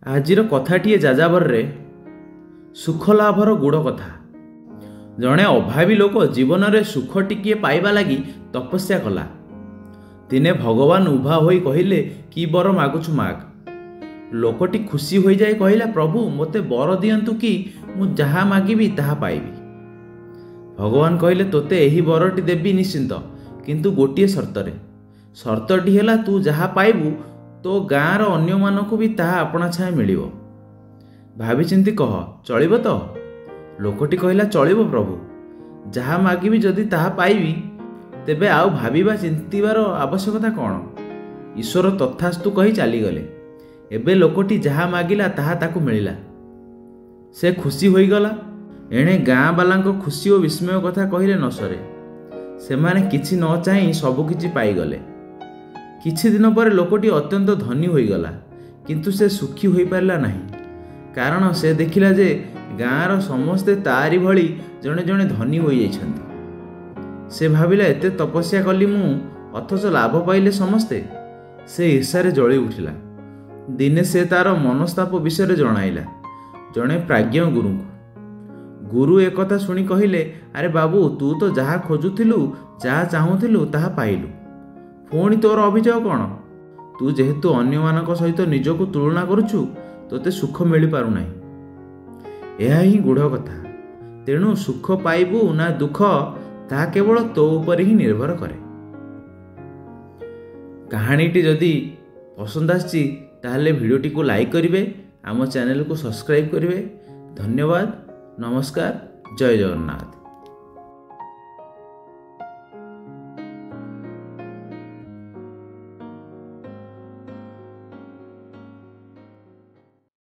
ଆଜିର କଥାଟିଏ ଯାଯାବରରେ ସୁଖ ଲାଭର ଗୁଡ଼ କଥା। ଜଣେ ଅଭାବୀ ଲୋକ ଜୀବନରେ ସୁଖ ଟିକିଏ ପାଇବା ଲାଗି ତପସ୍ୟା କଲା। ଦିନେ ଭଗବାନ ଉଭା ହୋଇ କହିଲେ, କି ବର ମାଗୁଛୁ ମାଗ। ଲୋକଟି ଖୁସି ହୋଇଯାଇ କହିଲା, ପ୍ରଭୁ ମୋତେ ବର ଦିଅନ୍ତୁ କି ମୁଁ ଯାହା ମାଗିବି ତାହା ପାଇବି। ଭଗବାନ କହିଲେ, ତୋତେ ଏହି ବରଟି ଦେବି ନିଶ୍ଚିନ୍ତ, କିନ୍ତୁ ଗୋଟିଏ ସର୍ତ୍ତରେ। ସର୍ତ୍ତଟି ହେଲା, ତୁ ଯାହା ପାଇବୁ ତୋ ଗାଁର ଅନ୍ୟମାନଙ୍କୁ ବି ତାହା ଆପଣା ଛାଏଁ ମିଳିବ। ଭାବିଚିନ୍ତି କହ, ଚଳିବ ତ? ଲୋକଟି କହିଲା, ଚଳିବ ପ୍ରଭୁ। ଯାହା ମାଗିବି ଯଦି ତାହା ପାଇବି, ତେବେ ଆଉ ଭାବିବା ଚିନ୍ତିବାର ଆବଶ୍ୟକତା କ'ଣ? ଈଶ୍ୱର ତଥାସ୍ତୁ କହି ଚାଲିଗଲେ। ଏବେ ଲୋକଟି ଯାହା ମାଗିଲା ତାହା ତାକୁ ମିଳିଲା। ସେ ଖୁସି ହୋଇଗଲା। ଏଣେ ଗାଁ ବାଲାଙ୍କ ଖୁସି ଓ ବିସ୍ମୟ କଥା କହିଲେ ନ ସରେ। ସେମାନେ କିଛି ନ ଚାହିଁ ସବୁକିଛି ପାଇଗଲେ। କିଛି ଦିନ ପରେ ଲୋକଟି ଅତ୍ୟନ୍ତ ଧନୀ ହୋଇଗଲା, କିନ୍ତୁ ସେ ସୁଖୀ ହୋଇପାରିଲା ନାହିଁ। କାରଣ ସେ ଦେଖିଲା ଯେ ଗାଁର ସମସ୍ତେ ତାରି ଭଳି ଜଣେ ଜଣେ ଧନୀ ହୋଇଯାଇଛନ୍ତି। ସେ ଭାବିଲା, ଏତେ ତପସ୍ୟା କଲି ମୁଁ, ଅଥଚ ଲାଭ ପାଇଲେ ସମସ୍ତେ। ସେ ଈର୍ଷାରେ ଜଳି ଉଠିଲା। ଦିନେ ସେ ତାର ମନସ୍ତାପ ବିଷୟରେ ଜଣାଇଲା ଜଣେ ପ୍ରାଜ୍ଞ ଗୁରୁଙ୍କୁ। ଗୁରୁ ଏକଥା ଶୁଣି କହିଲେ, ଆରେ ବାବୁ, ତୁ ତ ଯାହା ଖୋଜୁଥିଲୁ, ଯାହା ଚାହୁଁଥିଲୁ ତାହା ପାଇଲୁ। ପୁଣି ତୋର ଅଭିଯୋଗ କ'ଣ? ତୁ ଯେହେତୁ ଅନ୍ୟମାନଙ୍କ ସହିତ ନିଜକୁ ତୁଳନା କରୁଛୁ, ତୋତେ ସୁଖ ମିଳିପାରୁନାହିଁ। ଏହା ହିଁ ଗୂଢ଼ କଥା। ତେଣୁ ସୁଖ ପାଇବୁ ନା ଦୁଃଖ, ତାହା କେବଳ ତୋ ଉପରେ ହିଁ ନିର୍ଭର କରେ। କାହାଣୀଟି ଯଦି ପସନ୍ଦ ଆସିଛି ତାହେଲେ ଭିଡ଼ିଓଟିକୁ ଲାଇକ୍ କରିବେ, ଆମ ଚ୍ୟାନେଲକୁ ସବସ୍କ୍ରାଇବ୍ କରିବେ। ଧନ୍ୟବାଦ। ନମସ୍କାର। ଜୟ ଜଗନ୍ନାଥ।